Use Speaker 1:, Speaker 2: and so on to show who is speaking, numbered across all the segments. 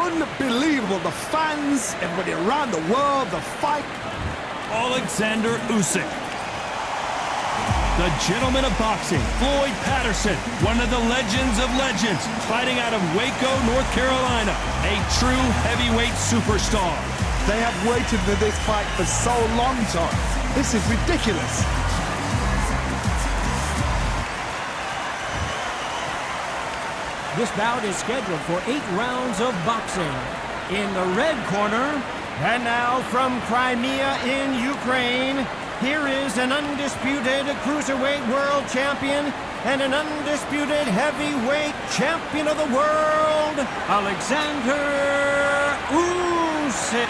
Speaker 1: unbelievable. The fans, everybody around the world, the fight.
Speaker 2: Alexander Usyk. The gentleman of boxing, Floyd Patterson, one of the legends of legends, fighting out of Waco, North Carolina, a true heavyweight superstar.
Speaker 1: They have waited for this fight for so long, Tom. This is ridiculous.
Speaker 3: This bout is scheduled for 8 rounds of boxing. In the red corner, and now from Crimea in Ukraine, here is an undisputed cruiserweight world champion and an undisputed heavyweight champion of the world, Alexander Usyk.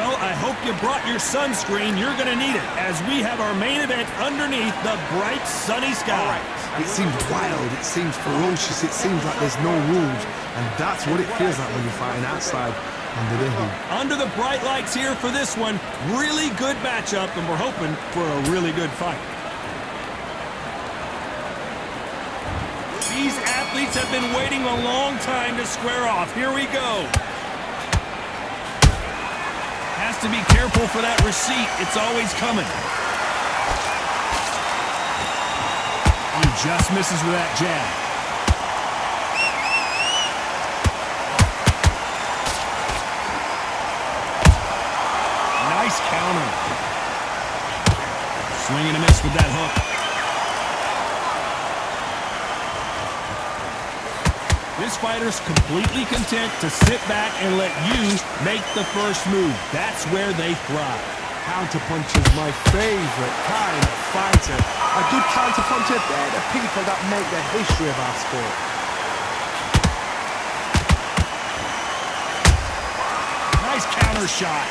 Speaker 2: Well, I hope you brought your sunscreen. You're going to need it, as we have our main event underneath the bright, sunny sky.
Speaker 1: It seems wild, it seems ferocious, it seems like there's no rules. And that's what it feels like when you're fighting outside under the heat.
Speaker 2: Under the bright lights here for this one. Really good matchup, and we're hoping for a really good fight. These athletes have been waiting a long time to square off. Here we go. Has to be careful for that receipt. It's always coming. He just misses with that jab. Nice counter. Swing and a miss with that hook. This fighter's completely content to sit back and let you make the first move. That's where they thrive.
Speaker 1: Counterpunch is my favorite kind of fighter. A good counterpuncher, they're the people that make the history of our sport.
Speaker 2: Nice counter shot.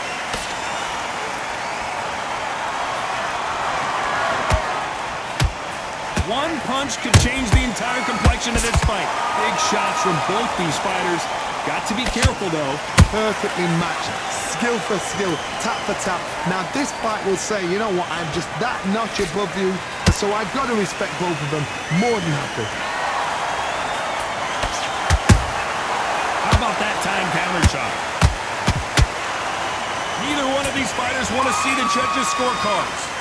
Speaker 2: One punch could change the entire complexion of this fight. Big shots from both these fighters. Got to be careful, though.
Speaker 1: Perfectly matched. Skill for skill. Tap for tap. Now, this fight will say, you know what, I'm just that notch above you, so I've got to respect both of them. More than happy.
Speaker 2: How about that time counter shot? Neither one of these fighters want to see the judges' scorecards.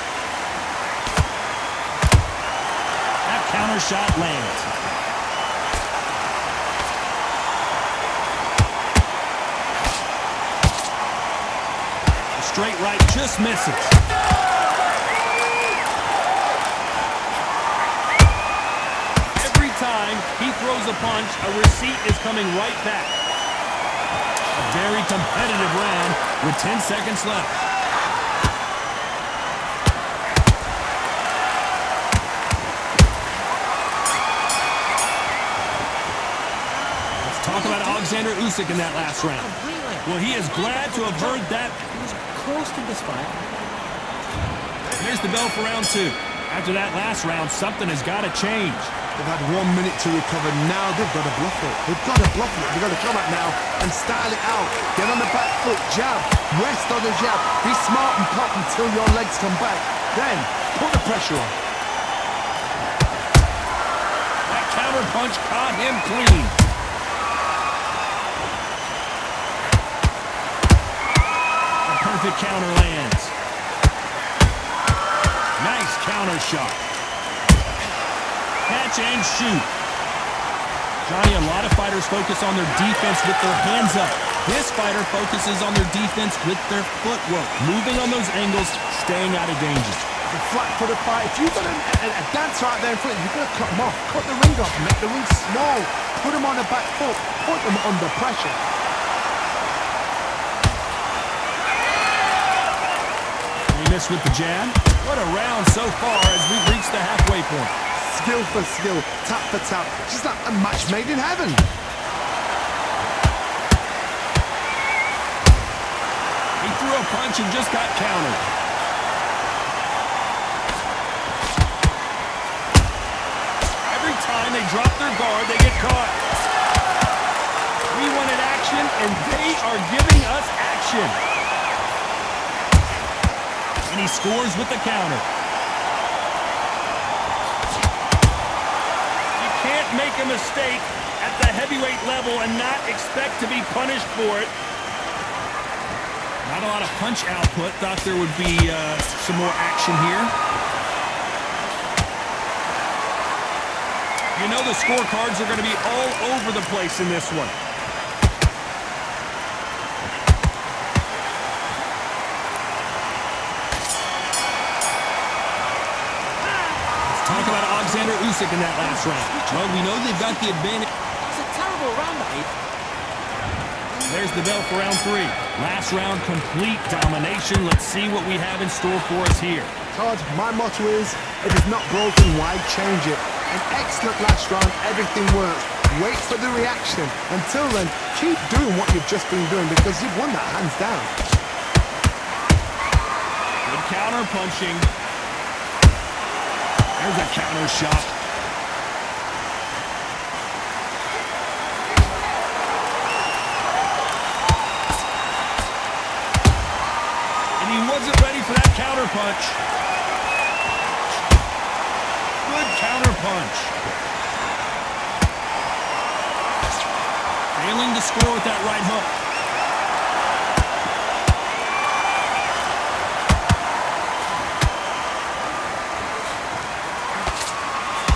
Speaker 2: That counter shot lands. The straight right just misses. Every time he throws a punch, a receipt is coming right back. A very competitive round with 10 seconds left. Talk about Alexander Usyk in that last round. Well, he is glad to have heard that.
Speaker 3: He was close to this fight.
Speaker 2: Here's the bell for round 2. After that last round, something has got to change.
Speaker 1: They've had 1 minute to recover. Now they've got to bluff it. They've got to bluff it. They've got to come up now and style it out. Get on the back foot, jab, rest on the jab. Be smart and pop until your legs come back. Then put the pressure on.
Speaker 2: That counter punch caught him clean. The perfect counter lands. Nice counter shot. Catch and shoot. Johnny, a lot of fighters focus on their defense with their hands up. This fighter focuses on their defense with their footwork, moving on those angles, staying out of danger.
Speaker 1: The flat for the fight. If you've got a dancer out there in front, you've got to cut them off. Cut the ring off, make the ring small. Put them on the back foot. Put them under pressure.
Speaker 2: He missed with the jab. What a round so far as we've reached the halfway point.
Speaker 1: Skill for skill, tap for tap. Just like a match made in heaven.
Speaker 2: He threw a punch and just got countered. Every time they drop their guard, they get caught. We wanted action, and they are giving us action. And he scores with the counter. You can't make a mistake at the heavyweight level and not expect to be punished for it. Not a lot of punch output. Thought there would be some more action here. You know the scorecards are going to be all over the place in this one. Let's talk about Alexander Usyk in that last round. Well, we know they've got the advantage.
Speaker 4: It's a terrible round, mate.
Speaker 2: There's the bell for round 3. Last round, complete domination. Let's see what we have in store for us here.
Speaker 1: Todd, my motto is, if it's not broken, why change it? An excellent last round, everything works. Wait for the reaction. Until then, keep doing what you've just been doing because you've won that hands down.
Speaker 2: Good counter punching. There's a counter shot. And he wasn't ready for that counter punch. Good counter punch. Failing to score with that right hook.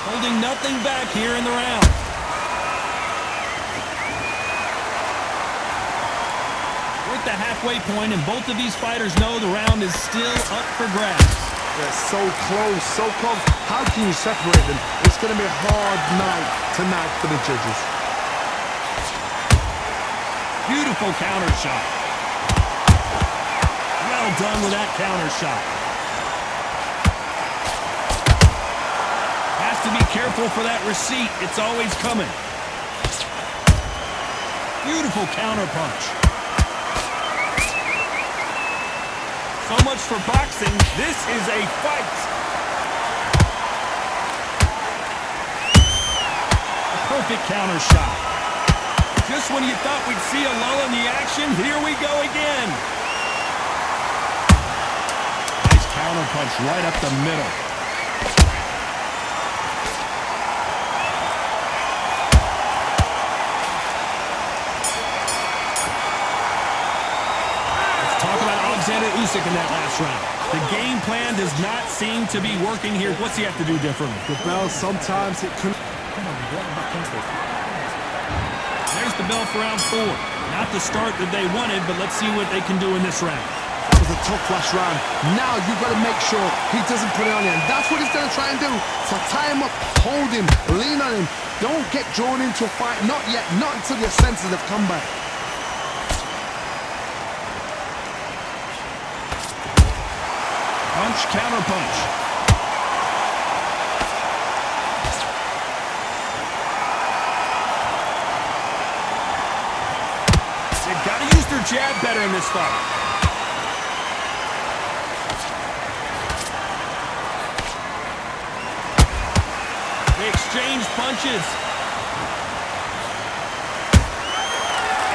Speaker 2: Holding nothing back here in the round. We're at the halfway point, and both of these fighters know the round is still up for grabs.
Speaker 1: They're so close, so close. How can you separate them? It's going to be a hard night tonight for the judges.
Speaker 2: Beautiful counter shot. Well done with that counter shot. Has to be careful for that receipt. It's always coming. Beautiful counter punch. So much for boxing. This is a fight. A perfect counter shot. Just when you thought we'd see a lull in the action, here we go again. Nice counter punch right up the middle. Let's talk about Alexander Usyk in that last round. The game plan does not seem to be working here. What's he have to do differently?
Speaker 1: The bell, sometimes it can...
Speaker 2: There's the bell for round 4. Not the start that they wanted, but let's see what they can do in this round.
Speaker 1: That was a tough last round. Now you've got to make sure he doesn't put it on you. And that's what he's going to try and do. So tie him up, hold him, lean on him. Don't get drawn into a fight. Not yet. Not until your senses have come back.
Speaker 2: Punch, counter punch. They've got to use their jab better in this fight. They exchange punches.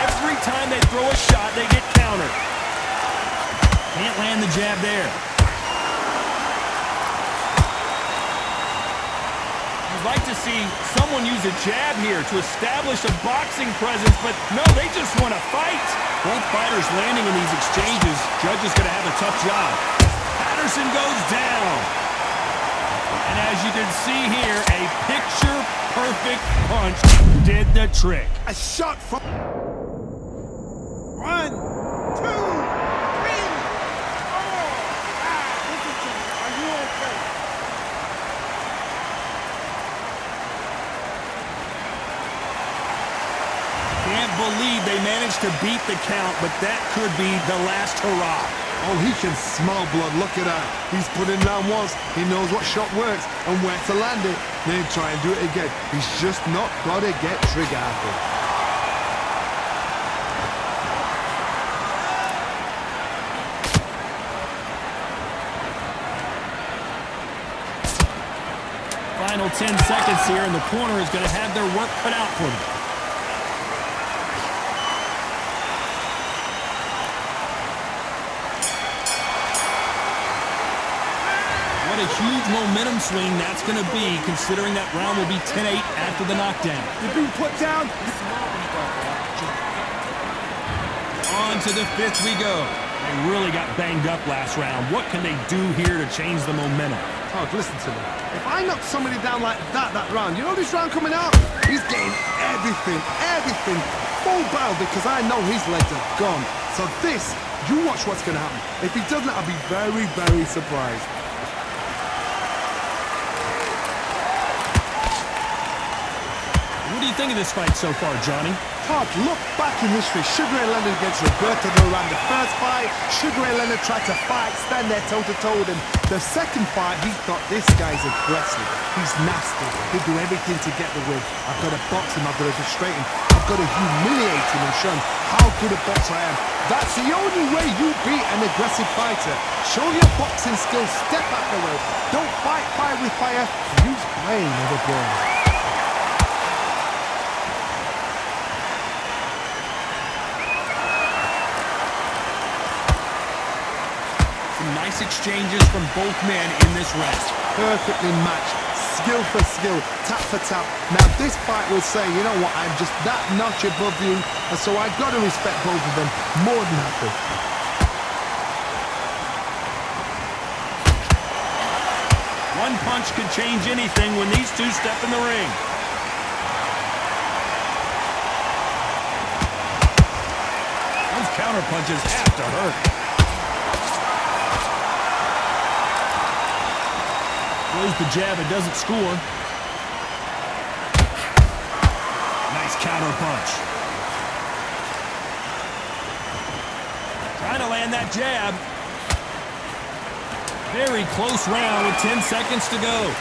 Speaker 2: Every time they throw a shot, they get countered. Can't land the jab there. You'd like to see someone use a jab here to establish a boxing presence, but no, they just want to fight. Both fighters landing in these exchanges. Judge is going to have a tough job. Patterson goes down. And as you can see here, a picture-perfect punch did the trick.
Speaker 1: A shot from...
Speaker 4: 1, 2, 3, 4. Listen to me. Are you okay?
Speaker 2: Can't believe they managed to beat the count, but that could be the last hurrah.
Speaker 1: Oh, he can smell blood. Look at that. He's put in round once. He knows what shot works and where to land it. Then try and do it again. He's just not got to get trigger happy.
Speaker 2: Final 10 seconds here, and the corner is going to have their work cut out for them. What a huge momentum swing that's going to be, considering that round will be 10-8 after the knockdown.
Speaker 1: You've been put down.
Speaker 2: On to the fifth we go. They really got banged up last round. What can they do here to change the momentum?
Speaker 1: Todd, listen to me. If I knock somebody down like that round, you know this round coming out? He's getting everything full barrel because I know his legs are gone. So this, you watch what's going to happen. If he doesn't, I'll be very, very surprised.
Speaker 2: What do you think of this fight so far, Johnny?
Speaker 1: Todd, look back in history. Sugar Ray Leonard against Roberto Duran. The first fight, Sugar Ray Leonard tried to fight, stand there toe-to-toe with him. The second fight, he thought, this guy's aggressive. He's nasty. He'll do everything to get the win. I've got to box him. I've got to frustrate him. I've got to humiliate him and show him how good a boxer I am. That's the only way you beat an aggressive fighter. Show your boxing skills. Step out the way. Don't fight fire with fire. Use brain over brain.
Speaker 2: Nice exchanges from both men in this round.
Speaker 1: Perfectly matched, skill for skill, tap for tap. Now this fight will say, you know what, I'm just that notch above you, and so I've got to respect both of them more than happy.
Speaker 2: One punch could change anything when these two step in the ring. Those counter punches have to hurt. Throws the jab, it doesn't score. Nice counter punch. Trying to land that jab. Very close round with 10 seconds to go.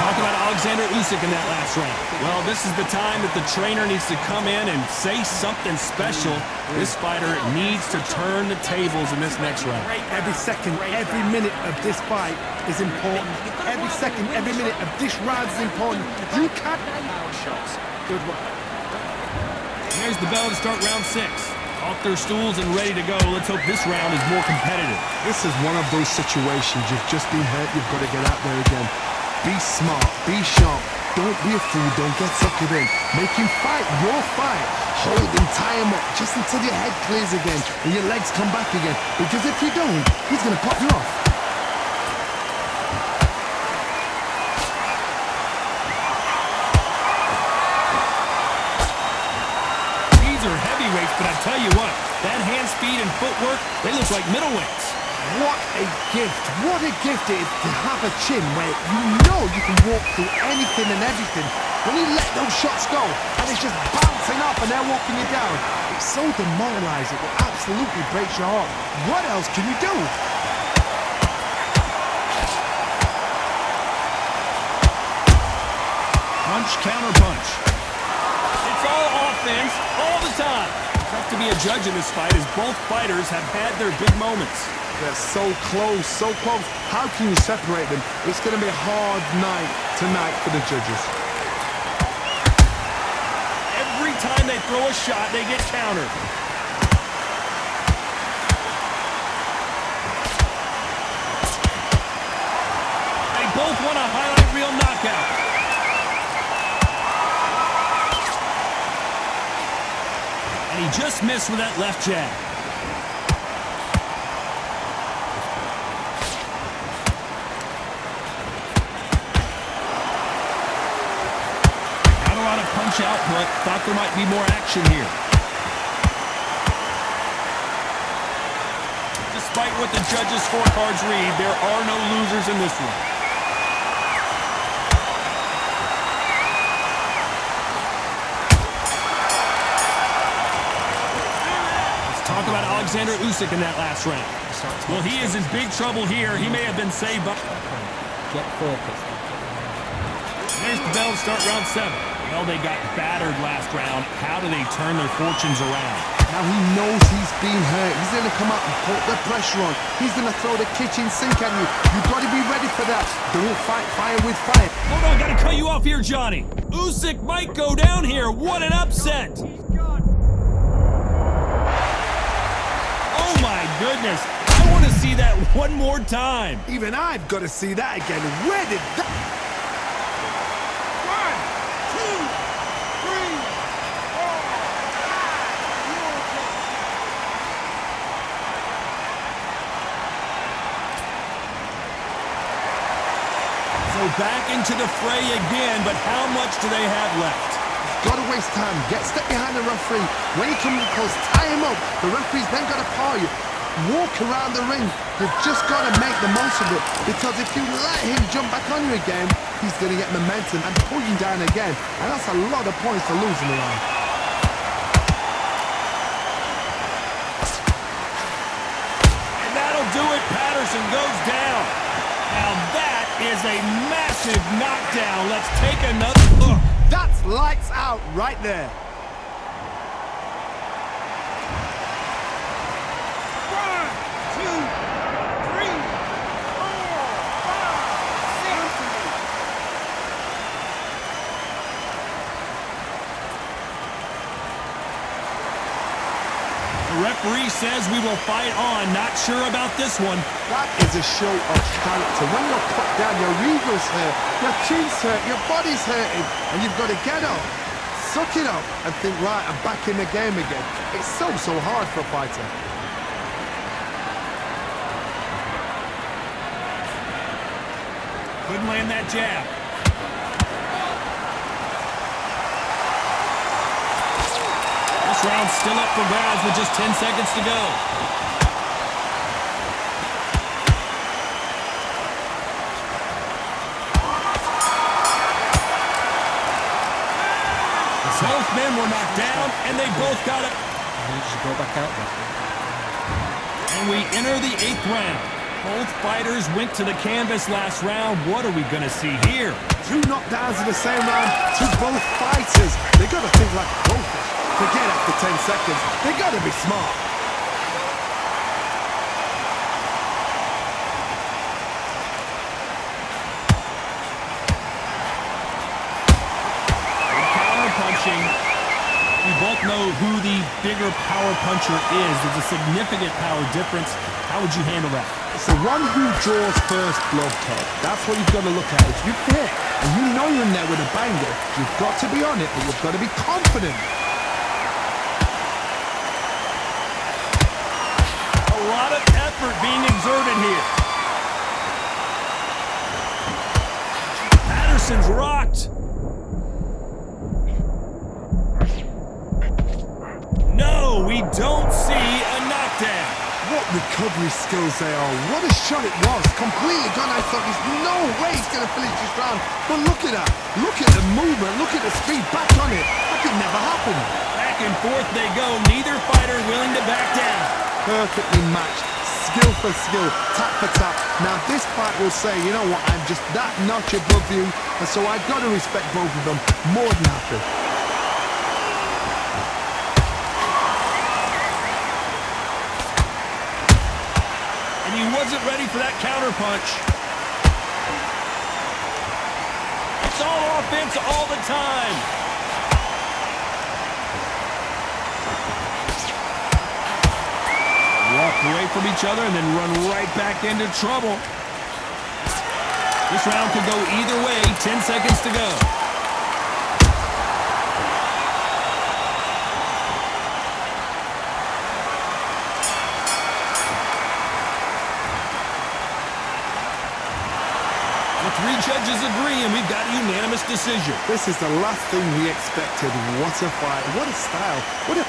Speaker 2: Talk about Alexander Usyk in that last round. Well, this is the time that the trainer needs to come in and say something special. This fighter needs to turn the tables in this next round.
Speaker 1: Every second, every minute of this fight is important. Every second, every minute of this round is important. You can't... Good one.
Speaker 2: There's the bell to start round 6. Off their stools and ready to go. Let's hope this round is more competitive.
Speaker 1: This is one of those situations. You've just been hurt. You've got to get out there again. Be smart, be sharp, don't be a fool, don't get suckered in. Make him fight your fight. Hold him, tie him up, just until your head clears again and your legs come back again. Because if you don't, he's going to pop you off.
Speaker 2: These are heavyweights, but I tell you what, that hand speed and footwork, they look like middleweights.
Speaker 1: What a gift. What a gift it is to have a chin where you know you can walk through anything and everything. When you let those shots go and it's just bouncing up and they're walking you down, it's so demoralizing. It absolutely breaks your heart. What else can you do?
Speaker 2: Punch, counter punch. It's all offense all the time. Tough to be a judge in this fight as both fighters have had their big moments.
Speaker 1: They're so close, so close. How can you separate them? It's going to be a hard night tonight for the judges.
Speaker 2: Every time they throw a shot, they get countered. They both want a highlight reel knockout. And he just missed with that left jab. Output. Thought there might be more action here. Despite what the judges' scorecards read, there are no losers in this one. Let's talk about Alexander Usyk in that last round. Well, he is in big trouble here. He may have been saved by...
Speaker 4: Get focused.
Speaker 2: There's the bell to start round 7. Well, they got battered last round. How do they turn their fortunes around?
Speaker 1: Now he knows he's been hurt. He's going to come out and put the pressure on. He's going to throw the kitchen sink at you. You've got to be ready for that. Don't fight fire with fire.
Speaker 2: Hold on, gotta cut you off here, Johnny. Usyk might go down here. What an upset. Oh my goodness. I want to see that one more time.
Speaker 1: Even I've got to see that again. Where did that...
Speaker 2: So back into the fray again, but how much do they have left?
Speaker 1: Gotta waste time. Get step behind the referee. When he comes close, tie him up. The referee's then got to paw you. Walk around the ring. You've just got to make the most of it. Because if you let him jump back on you again, he's going to get momentum and pull you down again. And that's a lot of points to lose in the round.
Speaker 2: And that'll do it. Patterson goes down. Now that is a massive knockdown. Let's take another look.
Speaker 1: That's lights out right there.
Speaker 2: The referee says we will fight on. Not sure about this one.
Speaker 1: That is a show of character. When you're put down, your ego's hurt, your chin's hurt, your body's hurting, and you've got to get up, suck it up, and think, right, I'm back in the game again. It's so hard for a fighter.
Speaker 2: Couldn't land that jab. This round's still up for grabs with just 10 seconds to go. Both men were knocked down, and they both got it.
Speaker 4: He needs to go back out there.
Speaker 2: And we enter the 8th round. Both fighters went to the canvas last round. What are we going to see here?
Speaker 1: 2 knockdowns in the same round to both fighters. They got to think like both. Forget after 10 seconds. They got to be smart.
Speaker 2: Power punching. We both know who the bigger power puncher is. There's a significant power difference. How would you handle that?
Speaker 1: It's the one who draws first blood, Todd. That's what you've got to look at. If you hit and you know you're in there with a banger, you've got to be on it, but you've got to be confident.
Speaker 2: A lot of effort being exerted here. Patterson's rocked. No, we don't see a knockdown.
Speaker 1: What recovery skills they are. What a shot it was. Completely gone. I thought there's no way he's going to finish this round. But look at that. Look at the movement. Look at the speed. Back on it. That could never happen.
Speaker 2: Back and forth they go. Neither fighter willing to back down.
Speaker 1: Perfectly matched. Skill for skill. Tap for tap. Now this fight will say, you know what, I'm just that notch above you. And so I've got to respect both of them more than happy.
Speaker 2: And he wasn't ready for that counter punch. It's all offense all the time. Walk away from each other and then run right back into trouble. This round could go either way. 10 seconds to go. The 3 judges agree, and we've got a unanimous decision.
Speaker 1: This is the last thing we expected. What a fight. What a style. What a